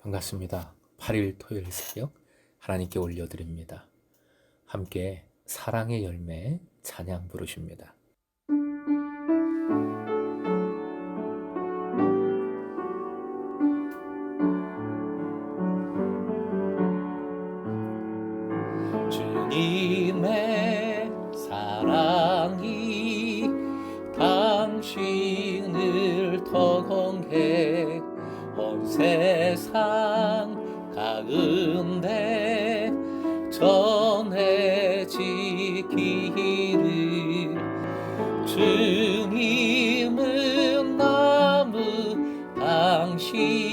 반갑습니다. 8일 토요일 새벽 하나님께 올려드립니다. 함께 사랑의 열매 찬양 부르십니다. 주님의 사랑이 당신을 통해 온 세상 가운데 전해지기를 주님은 나무 당신은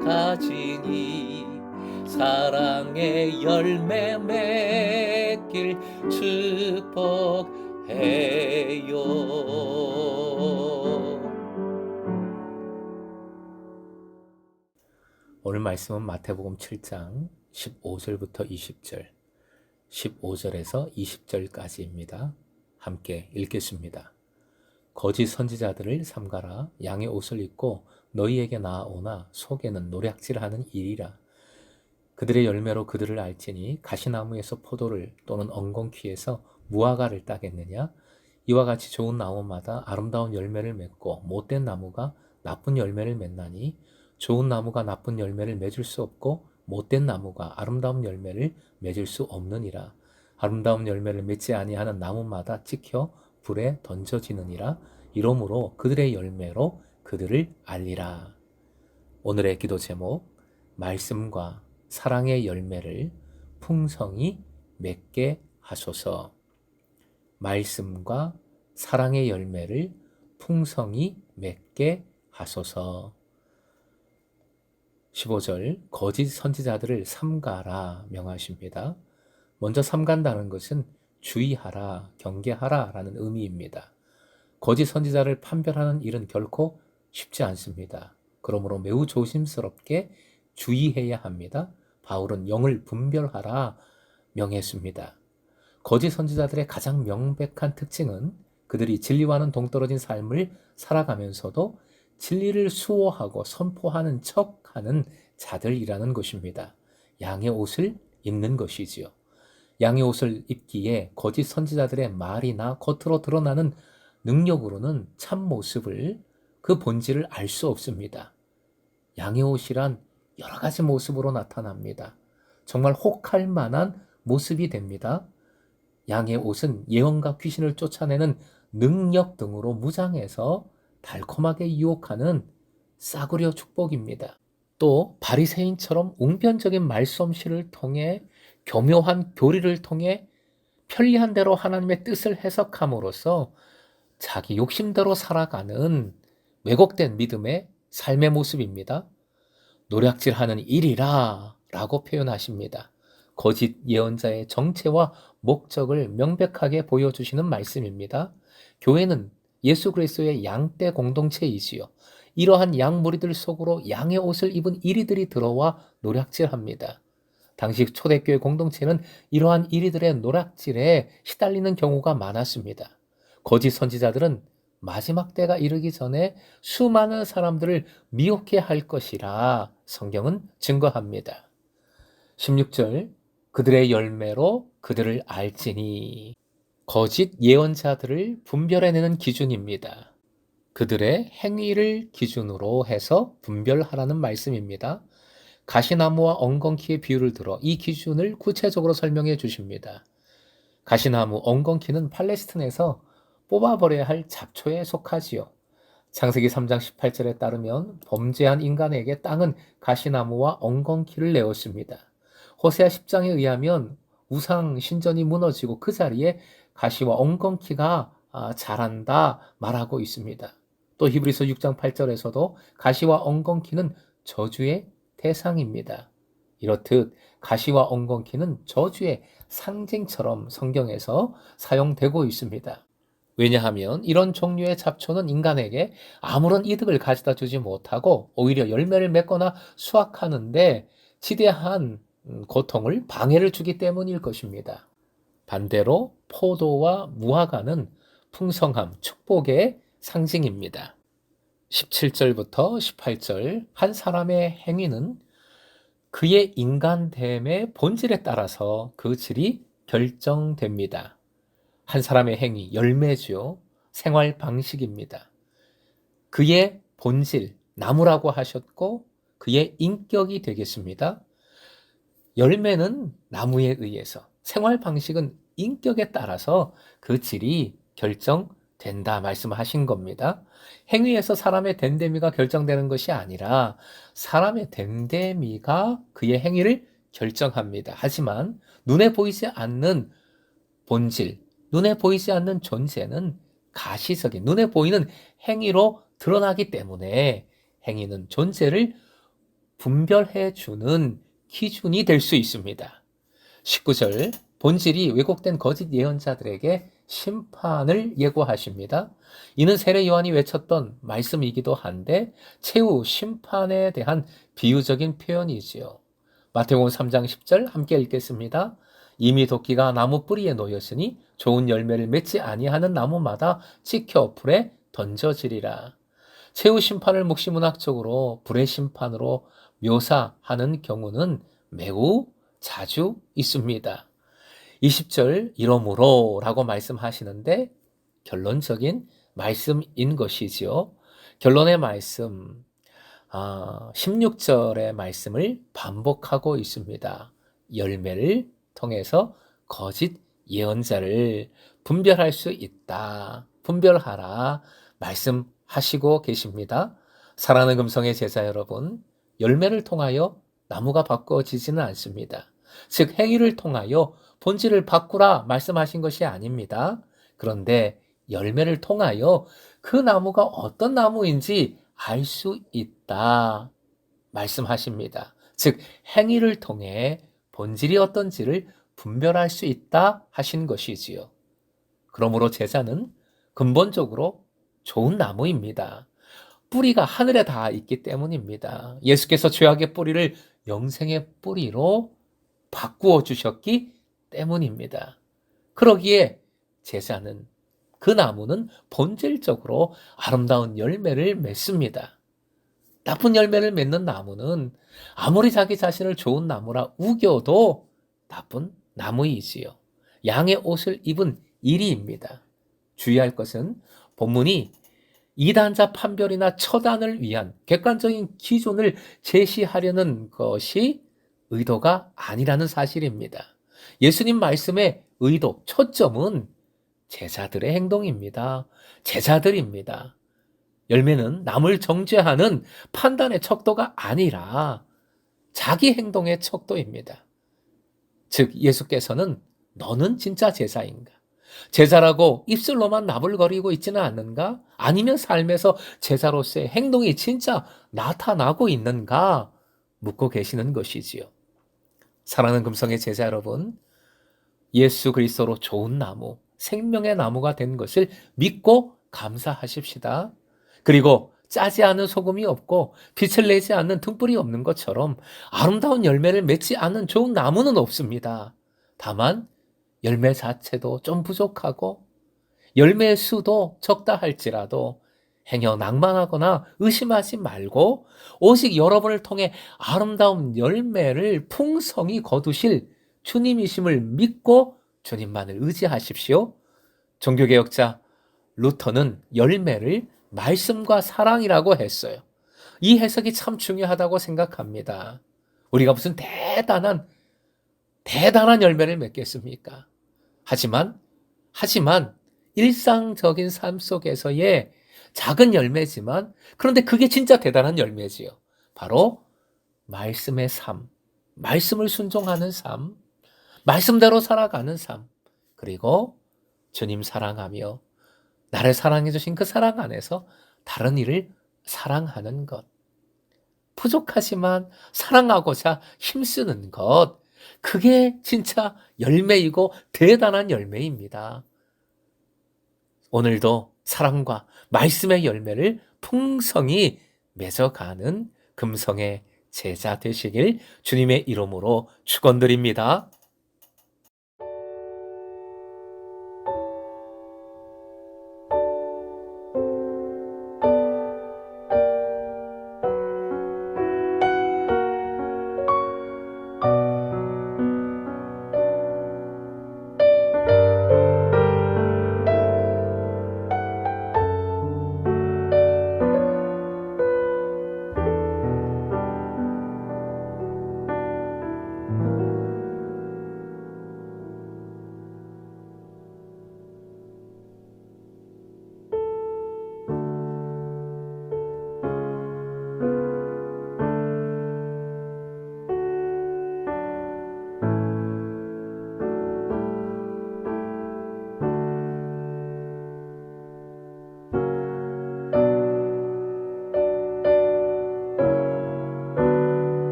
가지니 사랑의 열매 맺길 축복해요. 오늘 말씀은 마태복음 7장 15절부터 20절, 15절에서 20절까지입니다. 함께 읽겠습니다. 거짓 선지자들을 삼가라. 양의 옷을 입고 너희에게 나아오나 속에는 노략질하는 일이라. 그들의 열매로 그들을 알지니 가시나무에서 포도를 또는 엉겅퀴에서 무화과를 따겠느냐? 이와 같이 좋은 나무마다 아름다운 열매를 맺고 못된 나무가 나쁜 열매를 맺나니 좋은 나무가 나쁜 열매를 맺을 수 없고 못된 나무가 아름다운 열매를 맺을 수 없느니라. 아름다운 열매를 맺지 아니하는 나무마다 찍혀 불에 던져지느니라. 이러므로 그들의 열매로 그들을 알리라. 오늘의 기도 제목, 말씀과 사랑의 열매를 풍성히 맺게 하소서. 말씀과 사랑의 열매를 풍성히 맺게 하소서. 15절, 거짓 선지자들을 삼가라 명하십니다. 먼저 삼간다는 것은 주의하라, 경계하라 라는 의미입니다. 거짓 선지자를 판별하는 일은 결코 쉽지 않습니다. 그러므로 매우 조심스럽게 주의해야 합니다. 바울은 영을 분별하라 명했습니다. 거짓 선지자들의 가장 명백한 특징은 그들이 진리와는 동떨어진 삶을 살아가면서도 진리를 수호하고 선포하는 척하는 자들이라는 것입니다. 양의 옷을 입는 것이지요. 양의 옷을 입기에 거짓 선지자들의 말이나 겉으로 드러나는 능력으로는 참 모습을, 그 본질을 알 수 없습니다. 양의 옷이란 여러 가지 모습으로 나타납니다. 정말 혹할 만한 모습이 됩니다. 양의 옷은 예언과 귀신을 쫓아내는 능력 등으로 무장해서 달콤하게 유혹하는 싸구려 축복입니다. 또 바리새인처럼 웅변적인 말솜씨를 통해 교묘한 교리를 통해 편리한 대로 하나님의 뜻을 해석함으로써 자기 욕심대로 살아가는 왜곡된 믿음의 삶의 모습입니다. 노략질하는 일이라 라고 표현하십니다. 거짓 예언자의 정체와 목적을 명백하게 보여주시는 말씀입니다. 교회는 예수 그리스도의 양떼 공동체이지요. 이러한 양 무리들 속으로 양의 옷을 입은 이리들이 들어와 노략질합니다. 당시 초대교회 공동체는 이러한 이리들의 노략질에 시달리는 경우가 많았습니다. 거짓 선지자들은 마지막 때가 이르기 전에 수많은 사람들을 미혹해 할 것이라 성경은 증거합니다. 16절, 그들의 열매로 그들을 알지니. 거짓 예언자들을 분별해내는 기준입니다. 그들의 행위를 기준으로 해서 분별하라는 말씀입니다. 가시나무와 엉겅퀴의 비유를 들어 이 기준을 구체적으로 설명해 주십니다. 가시나무, 엉겅퀴는 팔레스틴에서 뽑아버려야 할 잡초에 속하지요. 창세기 3장 18절에 따르면 범죄한 인간에게 땅은 가시나무와 엉겅퀴를 내었습니다. 호세아 10장에 의하면 우상 신전이 무너지고 그 자리에 가시와 엉겅퀴가 자란다 말하고 있습니다. 또 히브리서 6장 8절에서도 가시와 엉겅퀴는 저주의 대상입니다. 이렇듯 가시와 엉겅퀴는 저주의 상징처럼 성경에서 사용되고 있습니다. 왜냐하면 이런 종류의 잡초는 인간에게 아무런 이득을 가져다 주지 못하고 오히려 열매를 맺거나 수확하는데 지대한 고통을, 방해를 주기 때문일 것입니다. 반대로 포도와 무화과는 풍성함, 축복의 상징입니다. 17절부터 18절, 한 사람의 행위는 그의 인간됨의 본질에 따라서 그 질이 결정됩니다. 한 사람의 행위, 열매죠. 생활 방식입니다. 그의 본질, 나무라고 하셨고 그의 인격이 되겠습니다. 열매는 나무에 의해서, 생활 방식은 인격에 따라서 그 질이 결정된다 말씀하신 겁니다. 행위에서 사람의 됨됨이가 결정되는 것이 아니라 사람의 됨됨이가 그의 행위를 결정합니다. 하지만 눈에 보이지 않는 본질, 눈에 보이지 않는 존재는 가시적인, 눈에 보이는 행위로 드러나기 때문에 행위는 존재를 분별해주는 기준이 될 수 있습니다. 19절, 본질이 왜곡된 거짓 예언자들에게 심판을 예고하십니다. 이는 세례 요한이 외쳤던 말씀이기도 한데 최후 심판에 대한 비유적인 표현이지요. 마태복음 3장 10절 함께 읽겠습니다. 이미 도끼가 나무 뿌리에 놓였으니 좋은 열매를 맺지 아니하는 나무마다 찍혀 불에 던져지리라. 최후 심판을 묵시문학적으로 불의 심판으로 묘사하는 경우는 매우 자주 있습니다. 20절 이러므로 라고 말씀하시는데 결론적인 말씀인 것이지요. 결론의 말씀 16절의 말씀을 반복하고 있습니다. 열매를 통해서 거짓 예언자를 분별할 수 있다. 분별하라 말씀하시고 계십니다. 사랑하는 금성의 제자 여러분, 열매를 통하여 나무가 바꿔지지는 않습니다. 즉 행위를 통하여 본질을 바꾸라 말씀하신 것이 아닙니다. 그런데 열매를 통하여 그 나무가 어떤 나무인지 알 수 있다 말씀하십니다. 즉 행위를 통해 본질이 어떤지를 분별할 수 있다 하신 것이지요. 그러므로 제자는 근본적으로 좋은 나무입니다. 뿌리가 하늘에 닿아 있기 때문입니다. 예수께서 죄악의 뿌리를 영생의 뿌리로 바꾸어 주셨기 때문입니다. 그러기에 제자는, 그 나무는 본질적으로 아름다운 열매를 맺습니다. 나쁜 열매를 맺는 나무는 아무리 자기 자신을 좋은 나무라 우겨도 나쁜 나무이지요. 양의 옷을 입은 이리입니다. 주의할 것은 본문이 이단자 판별이나 처단을 위한 객관적인 기준을 제시하려는 것이 의도가 아니라는 사실입니다. 예수님 말씀의 의도, 초점은 제자들의 행동입니다. 제자들입니다. 열매는 남을 정죄하는 판단의 척도가 아니라 자기 행동의 척도입니다. 즉 예수께서는 너는 진짜 제자인가? 제자라고 입술로만 나불거리고 있지는 않는가? 아니면 삶에서 제자로서의 행동이 진짜 나타나고 있는가? 묻고 계시는 것이지요. 사랑하는 금성의 제자 여러분, 예수 그리스도로 좋은 나무, 생명의 나무가 된 것을 믿고 감사하십시다. 그리고 짜지 않은 소금이 없고 빛을 내지 않는 등불이 없는 것처럼 아름다운 열매를 맺지 않는 좋은 나무는 없습니다. 다만 열매 자체도 좀 부족하고 열매의 수도 적다 할지라도 행여 낭만하거나 의심하지 말고 오직 여러분을 통해 아름다운 열매를 풍성히 거두실 주님이심을 믿고 주님만을 의지하십시오. 종교개혁자 루터는 열매를 말씀과 사랑이라고 했어요. 이 해석이 참 중요하다고 생각합니다. 우리가 무슨 대단한 열매를 맺겠습니까? 하지만 일상적인 삶 속에서의 작은 열매지만 그런데 그게 진짜 대단한 열매지요. 바로 말씀의 삶, 말씀을 순종하는 삶, 말씀대로 살아가는 삶, 그리고 주님 사랑하며 나를 사랑해 주신 그 사랑 안에서 다른 이를 사랑하는 것, 부족하지만 사랑하고자 힘쓰는 것, 그게 진짜 열매이고 대단한 열매입니다. 오늘도 사랑과 말씀의 열매를 풍성히 맺어가는 금성의 제자 되시길 주님의 이름으로 축원드립니다.